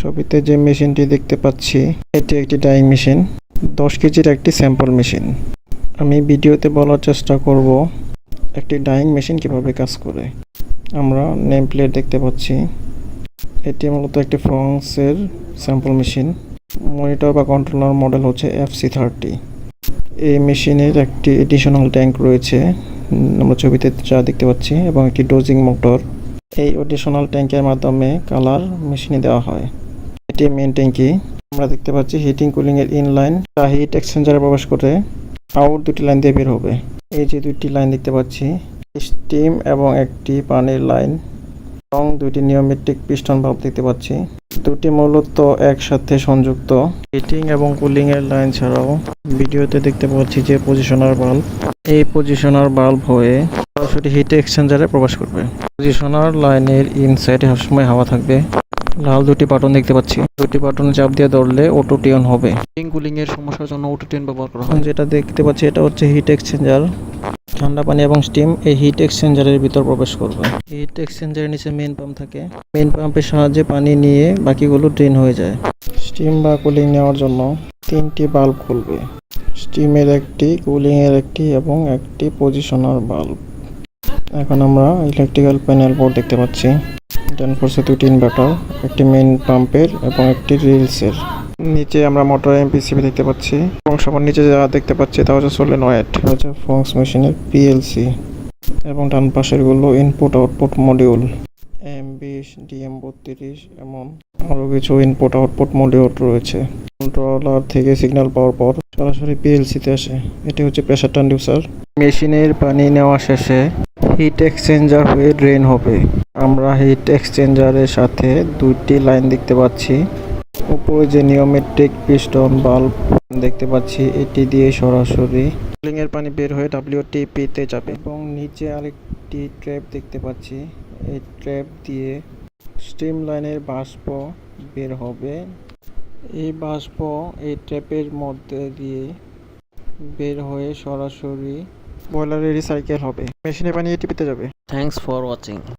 ছবিতে যে মেশিনটি দেখতে পাচ্ছি এটি একটি ডাইং মেশিন, 10 কেজির একটি স্যাম্পল মেশিন। আমি ভিডিওতে বলার চেষ্টা করব একটি ডাইং মেশিন কিভাবে কাজ করে। আমরা নেম প্লেট দেখতে পাচ্ছি। এটি মূলত একটি ফ্রান্সের স্যাম্পল মেশিন। মনিটর বা কন্ট্রোলার মডেল হচ্ছে FC30। এই মেশিনের একটি এডিশনাল ট্যাঙ্ক রয়েছে, আমরা ছবিতে যা দেখতে পাচ্ছি, এবং একটি ডোজিং মোটর। এই এডিশনাল ট্যাঙ্কের মাধ্যমে কালার মেশিনে দেওয়া হয়। এটি মেন ট্যাঙ্কি। আমরা দেখতে পাচ্ছি হিটিং কুলিং এর ইনলাইন তা হিট এক্সচেঞ্জারে প্রবেশ করে আউট দুটি লাইন দিয়ে বের হবে। এই যে দুটি লাইন দেখতে পাচ্ছি, স্টিম এবং একটি পানির লাইন, এবং দুটি নিউমেটিক পিস্টন ভালভ দেখতে পাচ্ছি। দুটি মূলত একসাথে সংযুক্ত। হিটিং এবং কুলিং এর লাইন ছাড়াও ভিডিওতে দেখতে পাচ্ছি যে পজিশনার বাল্ব। এই পজিশনার বাল্ব হয়ে সরাসরি হিট এক্সচেঞ্জারে প্রবেশ করবে। পজিশনার লাইনের ইনসাইডে সবসময় হাওয়া থাকবে। লাল দুটি বাটন দেখতে পাচ্ছি, দুটি বাটনে চাপ দিয়ে ধরলে অটো টিউন হবে। হিটিং কুলিং এর সমস্যার জন্য অটো টিউন ব্যবহার করা হয়। যেটা দেখতে পাচ্ছি এটা হচ্ছে হিট এক্সচেঞ্জার। ঠান্ডা পানি এবং স্টিম এই হিট এক্সচেঞ্জারের ভিতর প্রবেশ করবে। হিট এক্সচেঞ্জারের নিচে মেইন পাম্প থাকে। মেইন পাম্পের সাহায্যে পানি নিয়ে বাকিগুলো ড্রেন হয়ে যায়। স্টিম বা কুলিং নেওয়ার জন্য 3টি বাল্ব খুলবে। স্টিমের একটি, কুলিং এর একটি এবং একটি পজিশনার বাল্ব। এখন আমরা ইলেকট্রিক্যাল প্যানেল বোর্ড দেখতে পাচ্ছি। ড্যানফোর্সের 2টি ইনভার্টার, একটি মেইন পাম্পের এবং একটি রিলসের। নিচে আমরা মোটর MPCB দেখতে পাচ্ছি, এবং সবার নিচে যা দেখতে পাচ্ছি তা হচ্ছে সলিনয়েড, হচ্ছে ফক্স মেশিনের PLC, এবং ডান পাশের গুলো input output module M20, DM32 এমন আরও কিছু ইনপুট আউটপুট মডিউল রয়েছে। কন্ট্রোলার থেকে সিগন্যাল পাওয়ার পর সরাসরি PLC-তে আসে। এটি হচ্ছে প্রেসার ট্রান্সডিউসার। মেশিনের পানি নেওয়া শেষে হিট এক্সচেঞ্জার হয়ে ড্রেন হবে। আমরা হিট এক্সচেঞ্জারের সাথে 2টি লাইন দেখতে পাচ্ছি। উপরে যে নিউমেটিক পিস্টন বাল্ব দেখতে পাচ্ছি, এটি দিয়ে সরাসরি কুলিং এর পানি বের হয়ে WTP-তে যাবে, এবং নিচে আরেকটি ট্র্যাপ দেখতে পাচ্ছি। এই ট্র্যাপ দিয়ে স্টিম লাইনের বাষ্প বের হবে। এই বাষ্প এই ট্র্যাপের মধ্যে দিয়ে বের হয়ে সরাসরি বয়লারে রিসাইকেল হবে, মেশিনে পানি এটিপিতে যাবে। Thanks for watching.